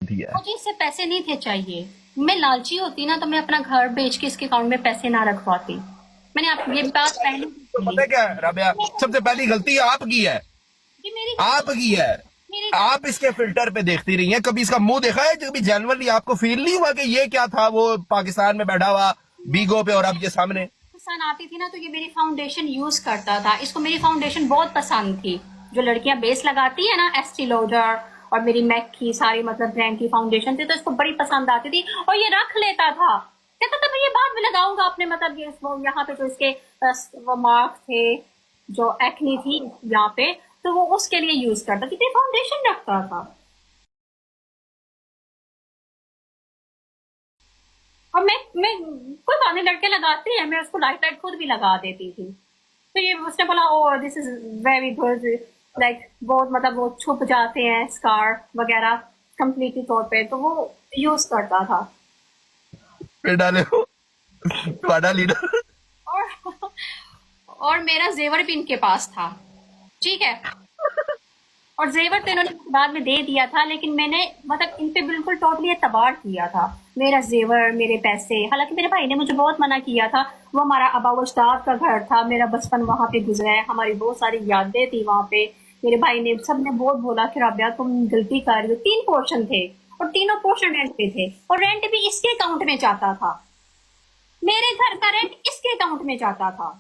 दिया है। मुझे इससे पैसे नहीं थे चाहिए। मैं लालची होती ना तो मैं अपना घर बेच के इसके अकाउंट में पैसे ना रखवाती। मैंने आप ये बात पहले तो बोली। पता है क्या है राबिया, सबसे पहली गलती आपकी है, ये मेरी आपकी है। मेरी आप इसके फिल्टर पे देखती रही हैं, कभी इसका मुंह देखा है? कभी जनरली आपको फील नहीं हुआ कि ये क्या था, वो पाकिस्तान में बैठा हुआ बीगो पे और अब ये सामने? पसंद आती थी ना तो ये मेरी फाउंडेशन यूज करता था। इसको मेरी फाउंडेशन बहुत पसंद थी। जो लड़कियां बेस लगाती है ना, एस्टी लॉडर और मेरी मैक की सारी मतलब ब्रांड की फाउंडेशन थी तो इसको बड़ी पसंद आती थी और ये रख लेता था। कहता था मैं ये बाद में लगाऊंगा अपने मतलब ये यहाँ पे जो इसके वो मार्क थे, जो एक्नी थी यहाँ पे, तो वो उसके लिए यूज करता था, फाउंडेशन रखता था। और मैं कोई बात नहीं, लड़के लगाते हैं, मैं उसको लाइट लाइट खुद भी लगा देती थी। तो ये उसने बोला oh this is very good, like बहुत मतलब वो छुप जाते हैं स्कार वगैरह कंप्लीटली तौर पे, तो वो यूज करता था। पे डाले हो वाडा लीडर। और और मेरा जेवर भी इनके पास था, ठीक है। और जेवर तो इन्होंने बाद में दे दिया था, लेकिन मैंने मतलब इन पे बिल्कुल टोटली एतबार किया था। मेरा जेवर, मेरे पैसे, हालांकि मेरे भाई ने मुझे बहुत मना किया था। वो हमारा अबावजदाद का घर था, मेरा बचपन वहां पे गुजरा है, हमारी बहुत सारी यादें थी वहां पे। मेरे भाई ने सबने बहुत बोला कि राबिया तुम गलती कर रही हो। 3 पोर्शन थे और तीनों पोर्शन रेंट पे थे और रेंट भी इसके अकाउंट में जाता था। मेरे घर का रेंट इसके अकाउंट में जाता था।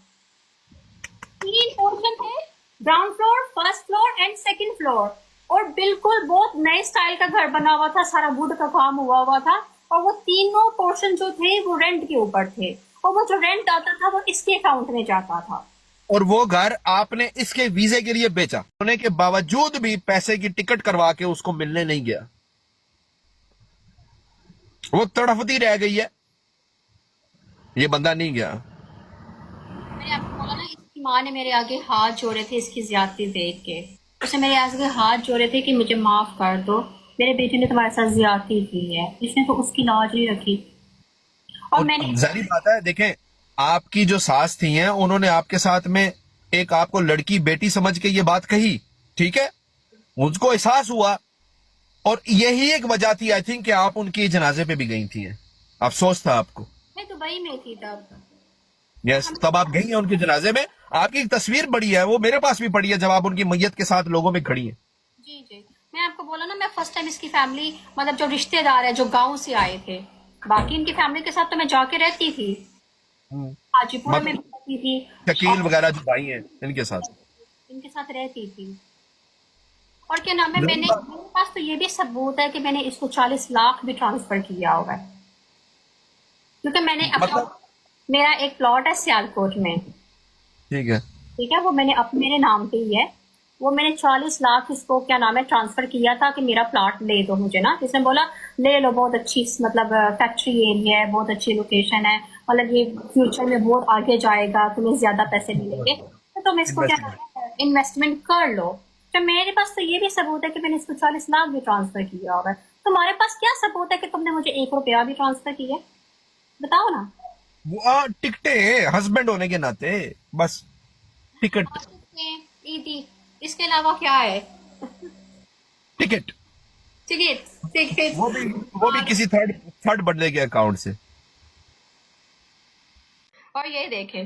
3 पोर्शन थे, ground floor, first floor and second floor. और बिल्कुल बहुत नए स्टाइल का घर बना हुआ था, सारा वुड का काम हुआ हुआ था। और वो तीनों पोर्शन जो थे वो रेंट के ऊपर थे और वो जो रेंट आता था वो इसके अकाउंट में जाता था। और वो घर आपने इसके वीजे के लिए बेचा, होने के बावजूद भी पैसे की टिकट करवा के उसको मिलने नहीं गया। वो तड़फती रह गई है, ये बंदा नहीं गया। मैंने आपको बोला ना, इसकी माँ ने मेरे आगे हाथ जोड़े थे इसकी ज्यादती देख के। उसने मेरे आगे हाथ जोड़े थे कि मुझे माफ कर दो, मेरे बेटे ने तुम्हारे साथ ज्यादती की है। इसने तो उसकी लाज नहीं रखी। और और मैंने जाहिर बात है, देखें, आपकी जो सास थी हैं उन्होंने आपके साथ में एक आपको लड़की बेटी समझ के ये बात कही, ठीक है, मुझको एहसास हुआ। और यही एक वजह थी आई थिंक कि आप उनके जनाजे पे भी गई थी। अफसोस था आपको। मैं दुबई में थी तब। यस, तब आप गई हैं उनके जनाजे में। आपकी एक तस्वीर पड़ी है, वो मेरे पास भी पड़ी है, जब आप उनकी मैयत के साथ लोगों में खड़ी हैं। जी जी, मैं आपको बोला ना, मैं फर्स्ट टाइम इसकी फैमिली मतलब जो रिश्तेदार है जो गांव से आए थे, बाकी इनकी फैमिली के साथ तो मैं जाके रहती थी, हाजीपुरा में भी मतलब रहती थी। शकील और वगैरह जो भाई हैं इनके साथ। इनके साथ रहती थी। और क्या नाम है, यही मैंने बात। मेरे पास तो ये भी सबूत है कि मैंने इसको 40 लाख भी ट्रांसफर किया होगा। क्योंकि मैंने अपना, मतलब मेरा एक प्लॉट है सियालकोट में, ठीक है। ठीक है, वो मैंने मेरे नाम पे ही है। वो मैंने 40 लाख इसको क्या नाम है ट्रांसफर किया था कि मेरा प्लॉट ले दो मुझे ना। इसने बोला ले लो, बहुत अच्छी मतलब फैक्ट्री एरिया है, बहुत अच्छी लोकेशन है, मतलब ये फ्यूचर में बहुत आगे जाएगा, तुम्हें ज्यादा पैसे मिलेंगे तो तुम इसको क्या इन्वेस्टमेंट। नाम है इन्वेस्टमेंट कर लो। तो मेरे पास तो ये भी सबूत है कि मैंने इसको 40 लाख भी ट्रांसफर किया होगा। तुम्हारे पास क्या सबूत है कि तुमने मुझे 1 रुपया भी ट्रांसफर किया? बताओ ना। वो टिकटे हस्बैंड होने के नाते, बस टिकट। ईदी, इसके अलावा क्या है? टिकट। Ticket, ticket. वो भी किसी थर्ड थर्ड बंदे के अकाउंट से। और ये देखे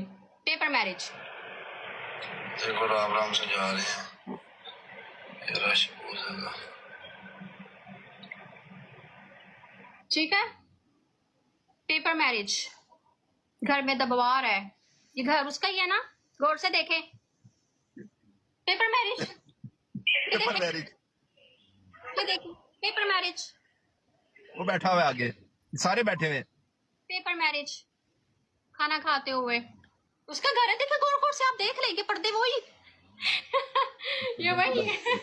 पेपर मैरिज। देखो राम राम से जा रहे हैं, ये रश बहुत ज्यादा। ठीक है, पेपर मैरिज, घर में दबवार है, ये घर उसका ही है ना, गौर से देखे। पेपर मैरिज, ये पेपर देखे, मैरिज। ये देखे पेपर मैरिज, वो बैठा हुआ है आगे, सारे बैठे हुए हैं। पेपर मैरिज, खाना खाते हुए। उसका घर है, देखे गौर गौर से आप देख लेंगे, पर्दे वही ये वही है।